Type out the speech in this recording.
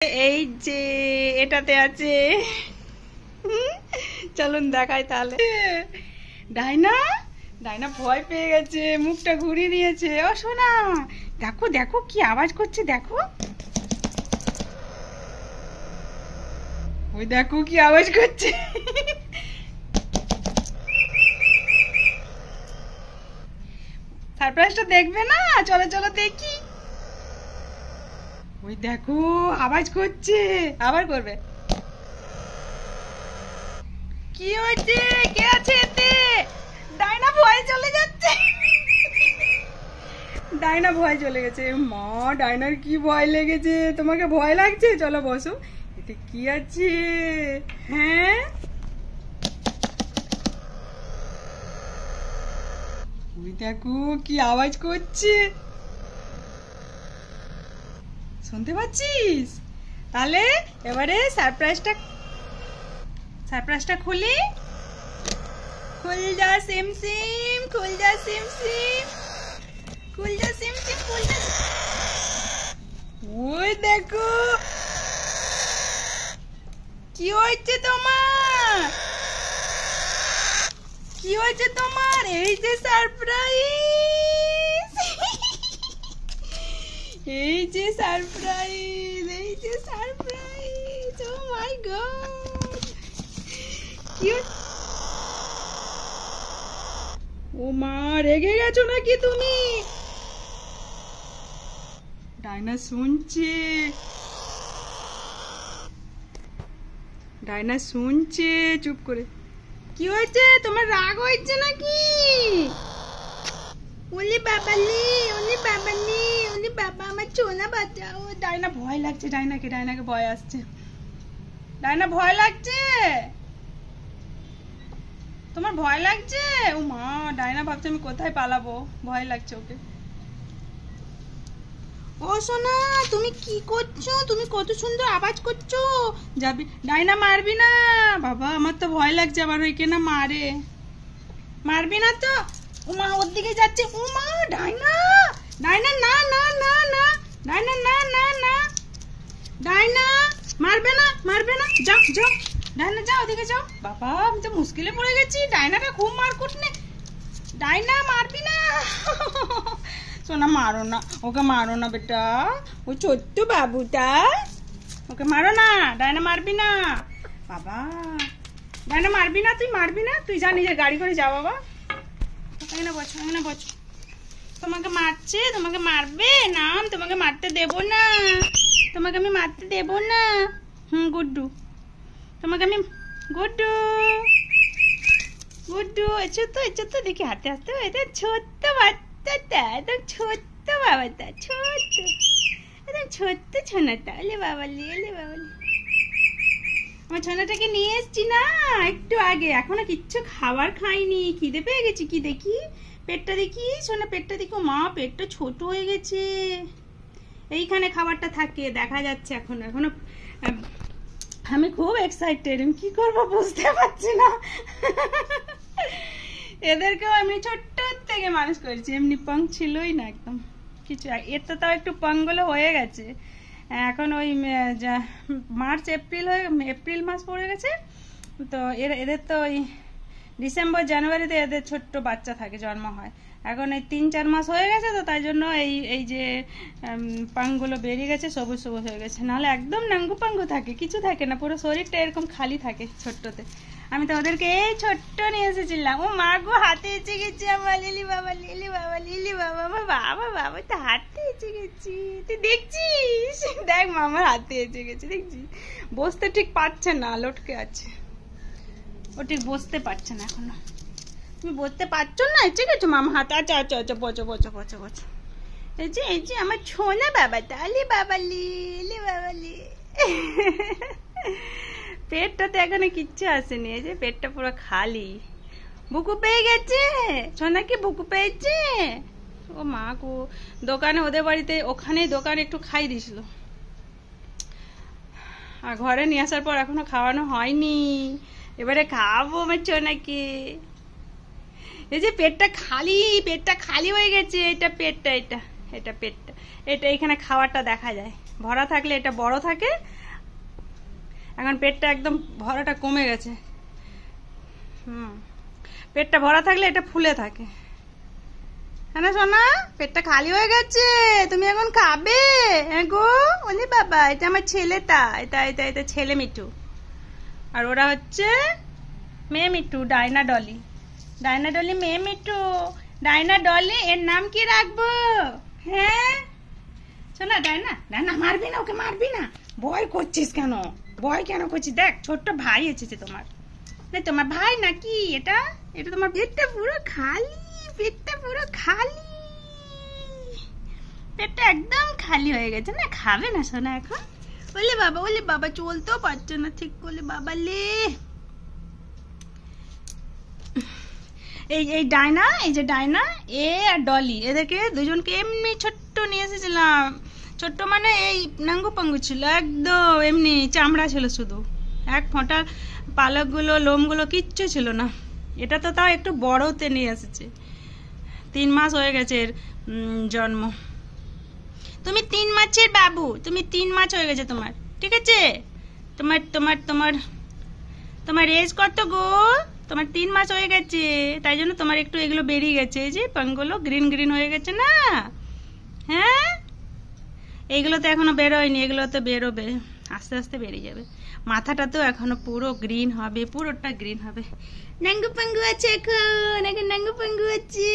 এই যে এটাতে আছে, চলুন দেখাই তাহলে। ডাইনা ডাইনা ভয় পেয়ে গেছে, মুখটা ঘুরিয়ে নিয়েছে। ও সোনা, দেখো দেখো কি আওয়াজ করছে, দেখো ওই দেখো কি আওয়াজ করছে। সারপ্রাইজটা দেখবে না? চলো চলো দেখি। ওই দেখো আওয়াজ করছে, আবার করবে। কি হয়েছে? কে আছে এতে? ডাইনা ভয় চলে যাচ্ছে। ডাইনা ভয় চলে গেছে। মা, ডাইনার কি ভয় লেগেছে। তোমাকে ভয় লাগছে? চলো বসো। এতে কি আছে? হ্যাঁ, ওই দেখো কি আওয়াজ করছে, শুনতে পাচ্ছিস? তাহলে এবারে সারপ্রাইজটা খুলি। খুল যা সিম সিম, খুল যা সিম সিম, খুল যা সিম সিম, খুল যা। ওই দেখো কি হয়েছে তোমার, কি হয়েছে তোমার? এই যে সারপ্রাইজ, এই যে সারপ্রাইজ, এই যে সারপ্রাইজ। ও মাই গড, কি? ও মা, রেগে গেছো নাকি তুমি? ডাইনা শুনছে, ডাইনা শুনছে চুপ করে। কি হয়েছে? তোমার রাগ হয়েছে নাকি? ওলি বাবালি, ওলি বাবালি, ওলি বাবা, আমার সোনা বাঁচাও। ডাইনা ভয় লাগছে, ডাইনাকে ভয় আসছে। ডাইনা ভয় লাগছে, তোমার ভয় লাগছে? ও মা, ডাইনা ভাবছে আমি কোথায় পালাবো, ভয় লাগছে ওকে। ও সোনা, তুমি কি করছো? তুমি কত সুন্দর আওয়াজ করছো। যাবি? ডাইনা মারবি না বাবা, আমার তো ভয় লাগছে আবার ওইকে না মারে। মারবি না তো? ও মা, ওর দিকে যাচ্ছে। ও মা, ডাইনা, ডাইনা না না না না, ডাইনা না না না, ডাইনা মারবে না, মারবে না, যাও যাও ডাইনা, যাও ওদিকে যাও। বাবা, আমি তো মুশকিলে পড়ে গেছি, ডাইনাটা খুব মারকুট নে। ডাইনা মারবি না। সোনা মারো না, ওকে মারো না বেটা, ও ছোট্ট বাবুটা, ওকে মারো না। ডাইনা মারবি না বাবা, ডাইনা মারবি না, তুই মারবি না, তুই যা নিজের গাড়ি করে যা বাবা। এখানে বসো, এখানে বসো। তোমাকে মারছে, তোমাকে মারবে না, তোমাকে মারতে দেব না, তোমাকে আমি মারতে দেব না। গুড্ডু, তোমাকে আমি, গুড্ডু গুড্ডু, এসো তো দেখি হাতে আসতে। এটা ছোট্ট বাচ্চাটা, একদম ছোট্ট বাবাটা, ছোট্ট, একদম ছোট্ট ছোনাটা। ওলে বাবালি, ওলে বাবালি, আমার ছোনাটাকে নিয়ে এসছি না একটু আগে, এখনো কিচ্ছু খাবার খাইনি, খিদে পেয়ে গেছি। কি দেখি পেটটা, দেখি সোনা পেটটা দেখো। মা, পেটটা ছোট হয়ে গেছে, এইখানে খাবারটা থাকে, দেখা যাচ্ছে এখনো। এখনো আমি খুব এক্সাইটেড, আমি কি করবো বুঝতে পারছি না। এদেরকেও আমি ছোট্ট থেকে মানুষ করেছি, এমনি পং ছিলই না একদম কিছু। এর তো তাও একটু পংগুলো হয়ে গেছে এখন, ওই মার্চ এপ্রিল মাস পড়ে গেছে তো। এদের তো ওই ডিসেম্বর জানুয়ারিতে এদের ছোট্ট বাচ্চা থাকে, জন্ম হয়। এখন এই 3-4 মাস হয়ে গেছে তো, তাই জন্য এই যে পাংগুলো বেরিয়ে গেছে, সবুজ সবুজ হয়ে গেছে। নাহলে একদম নাঙ্গু পাঙ্গু থাকে, কিছু থাকে না, পুরো শরীরটা এরকম খালি থাকে ছোট্টতে। আমি তো ওদেরকে এই ছোট্ট নিয়ে এসেছিলাম। ও মা গো, হাতে এসে গেছি আমার, লিলি বাবা, লিলি বাবা, লিলি বাবা, আমার বাবা, বাবা তো হাতে এসে গেছি। তুই দেখছিস? দেখ মা, আমার হাতে এসে গেছে, দেখছিস? বসতে ঠিক পারছে না, লটকে আছে, ও ঠিক বসতে পারছে না এখনো। তুমি বসতে পারছো না? ঠিক আছে মামা হাতে। আচ্ছা আচ্ছা আচ্ছা, বচো বচো বচো বচো। এই যে আমার ছোনা বাবাটা, আলি বাবালি, আলি বাবালি। পেটটাতে এখানে কিচ্ছু আসেনি, এই যে পেটটা পুরো খালি। বুকু পেয়ে গেছে, সোনা কি বুকু পেয়েছে? ও মা গো, দোকানে ওদের বাড়িতে, ওখানে দোকানে একটু খাই দিছিল, আর ঘরে নিয়ে আসার পর এখনো খাওয়ানো হয়নি। এবারে খাওয়াবো আমার সোনাকে। এই যে পেটটা খালি হয়ে গেছে, এটা পেটটা, এটা পেটটা, এটা এখানে খাওয়ারটা দেখা যায়। ভরা থাকলে এটা বড় থাকে, এখন পেটটা একদম ভরাটা কমে গেছে। পেটটা ভরা থাকলে এটা ফুলে থাকে। হ্যাঁ না সোনা, পেটটা খালি হয়ে গেছে, তুমি এখন খাবে? হ্যাঁ গো, বলি বাবা, এটা আমার ছেলেটা, এটা এটা এটা ছেলে মিঠু, আর ওরা হচ্ছে মেয়ে মিঠু, ডায়না ডলি। ডায়না ডলি মেয়ে মিঠু। ডায়না ডলি, এর নাম কি রাখবো? হ্যাঁ শোনা, ডায়না, ডায়না মারবি না, ওকে মারবি না। ভয় করছিস কেন? ভয় কেন করছিস? দেখ ছোট্ট ভাই এসেছে তোমার। তোমার ভাই নাকি এটা? এটা তোমার পেটটা পুরো খালি, পেটটা পুরো খালি, পেটটা একদম খালি হয়ে গেছে না? খাবে না সোনা এখন? বলে বাবা, বলে বাবা, চলতেও পারছে না ঠিক করে বাবা লে। এই ডায়না, এই যে ডায়না, এ আর ডলি, এদেরকে দুজনকে এমনি ছোট্ট নিয়ে এসেছিলাম। ছোট্ট মানে এই নাঙ্গু পাঙ্গু ছিল, একদম এমনি চামড়া ছিল শুধু, এক ফোঁটা পালকগুলো লোমগুলো কিচ্ছু ছিল না। এটা তো তাও একটু বড়তে নিয়ে এসেছে, 3 মাস হয়ে গেছে এর জন্ম। তুমি 3 মাসের বাবু, তুমি 3 মাস হয়ে গেছে তোমার, ঠিক আছে? তোমার তোমার তোমার তোমার এজ কত গো? তোমার 3 মাস হয়ে গেছে, তাই জন্য তোমার একটু এগুলো বেরিয়ে গেছে, এই যে পাঙ্গুলো গ্রিন গ্রিন হয়ে গেছে না? হ্যাঁ, এইগুলো তো এখনো বেরোয়নি, এগুলো তো বেরোবে, আস্তে আস্তে বেরিয়ে যাবে। মাথাটা তো এখনো পুরো গ্রিন হবে, পুরোটা গ্রিন হবে। নাঙ্গু পাঙ্গু আছে এখন, এখন নাঙ্গু পাঙ্গু আছে।